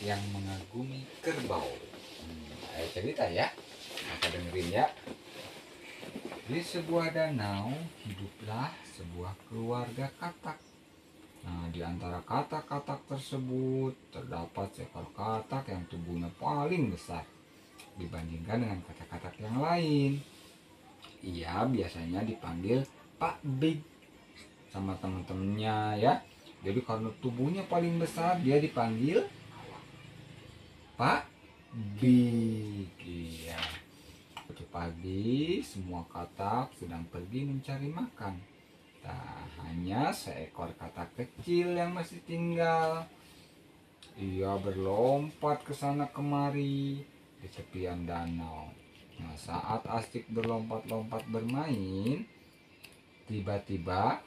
yang mengagumi kerbau. Ayo cerita ya, maka dengerin ya. Di sebuah danau hiduplah sebuah keluarga katak. Nah, di antara katak-katak tersebut terdapat seekor katak yang tubuhnya paling besar dibandingkan dengan katak-katak yang lain. Ia biasanya dipanggil Pak Big sama teman-temannya ya. Jadi karena tubuhnya paling besar dia dipanggil Pak Big. Iya. Suatu pagi semua katak sedang pergi mencari makan. Tak hanya seekor katak kecil yang masih tinggal. Ia berlompat ke sana kemari di tepian danau. Nah, saat asik berlompat-lompat bermain, tiba-tiba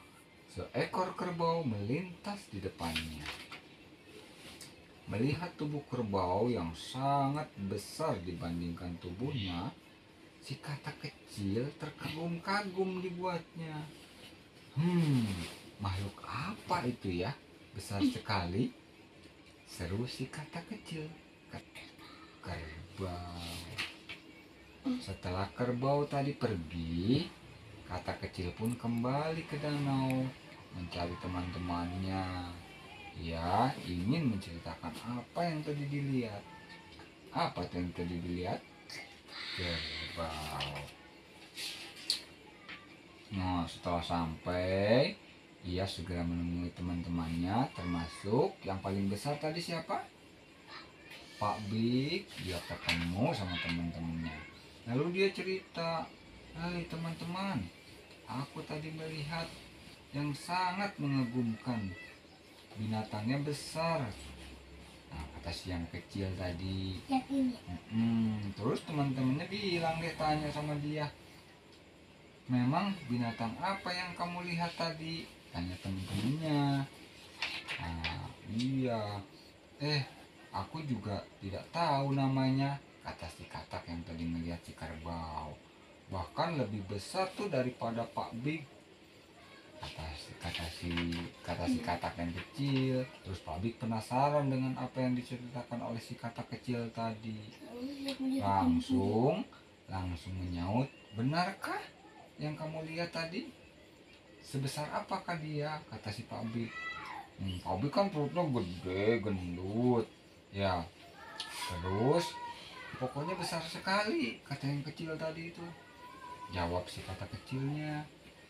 seekor kerbau melintas di depannya. Melihat tubuh kerbau yang sangat besar dibandingkan tubuhnya, si katak kecil terkagum-kagum dibuatnya. Makhluk apa itu ya? Besar sekali. Seru si katak kecil. Kerbau. Setelah kerbau tadi pergi, katak kecil pun kembali ke danau mencari teman-temannya. Ia ingin menceritakan apa yang tadi dilihat. Apa yang tadi dilihat? Kerbau. Nah, setelah sampai, ia segera menemui teman-temannya, termasuk yang paling besar tadi siapa? Pak Big. Dia ketemu sama teman-temannya. Lalu dia cerita, "Hai teman-teman, aku tadi melihat yang sangat mengagumkan. Binatangnya besar." Nah, kata si yang kecil tadi. Terus teman-temannya bilang, dia tanya sama dia, "Memang binatang apa yang kamu lihat tadi?" Tanya teman-temannya. Nah, iya. Aku juga tidak tahu namanya, kata si katak yang tadi melihat si kerbau. Bahkan lebih besar tuh daripada Pak Big. Kata si katak yang kecil. Terus Pak Big penasaran dengan apa yang diceritakan oleh si katak kecil tadi. Langsung menyaut, "Benarkah yang kamu lihat tadi? Sebesar apakah dia?" Kata si Pak Big. Pak Big kan perutnya gede, gendut. Ya, terus pokoknya besar sekali, kata yang kecil tadi itu. Jawab si katak kecilnya.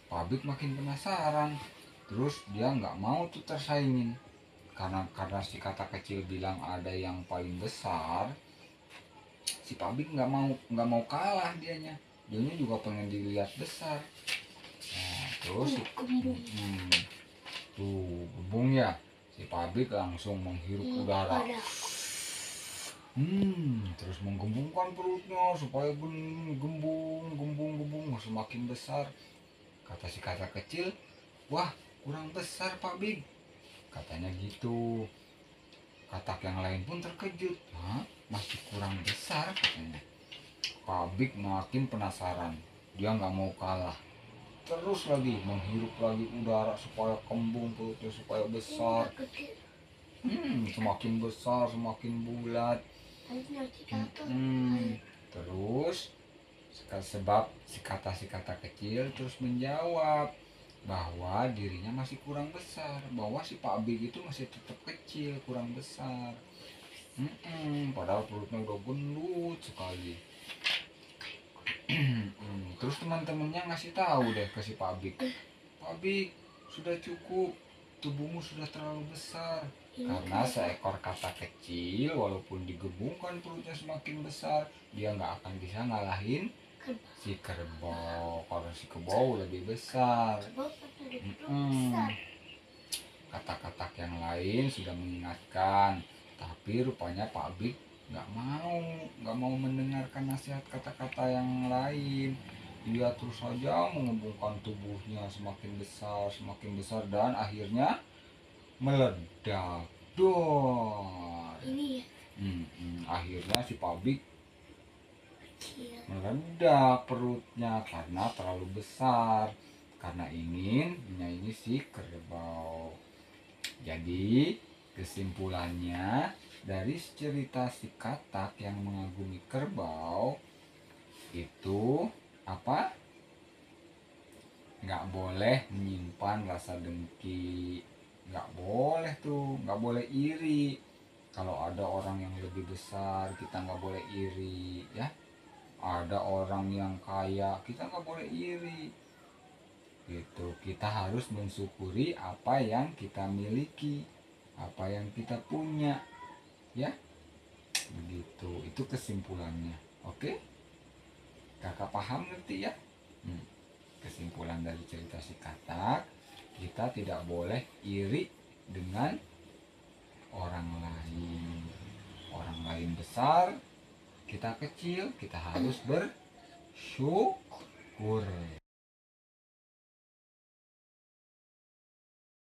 Pak Big makin penasaran. Terus dia nggak mau tuh tersaingin. Karena si katak kecil bilang ada yang paling besar. Si Pak Big nggak mau kalah dianya. Dianya juga pengen dilihat besar. Nah, terus tuh gebung ya. Si Pak Big langsung menghirup udara. Terus menggembungkan perutnya supaya gembung semakin besar. Kata si katak kecil, "Wah, kurang besar Pak Big," katanya gitu. Katak yang lain pun terkejut. "Hah? Masih kurang besar?" katanya. Pak Big makin penasaran. Dia nggak mau kalah. Terus lagi menghirup lagi udara supaya kembung perutnya, supaya besar. Semakin besar, semakin bulat. Terus sebab si kata kecil terus menjawab bahwa dirinya masih kurang besar, bahwa si Pak Big itu masih tetap kecil, kurang besar. Padahal perutnya udah gendut sekali. Terus teman-temannya ngasih tahu deh ke si Pak Big, "Pak Big, sudah cukup, tubuhmu sudah terlalu besar." Karena seekor katak kecil walaupun digebungkan perutnya semakin besar, dia nggak akan bisa ngalahin si kerbau. Karena si kerbau lebih besar. Katak-katak yang lain sudah mengingatkan, tapi rupanya Pak Big nggak mau mendengarkan nasihat kata-kata yang lain. Dia terus saja mengembungkan tubuhnya semakin besar dan akhirnya meledak. Dor. Akhirnya si Pak Big meledak perutnya karena terlalu besar, karena ingin menyaingi si kerbau. Jadi kesimpulannya, dari cerita si katak yang mengagumi kerbau itu apa? Nggak boleh menyimpan rasa dengki, nggak boleh tuh, nggak boleh iri. Kalau ada orang yang lebih besar kita nggak boleh iri ya. Ada orang yang kaya kita nggak boleh iri gitu. Kita harus mensyukuri apa yang kita miliki, apa yang kita punya ya, begitu. Itu kesimpulannya. Oke, kakak paham ngerti ya. Hmm. Kesimpulan dari cerita si katak, kita tidak boleh iri dengan orang lain. Orang lain besar, kita kecil, kita harus bersyukur.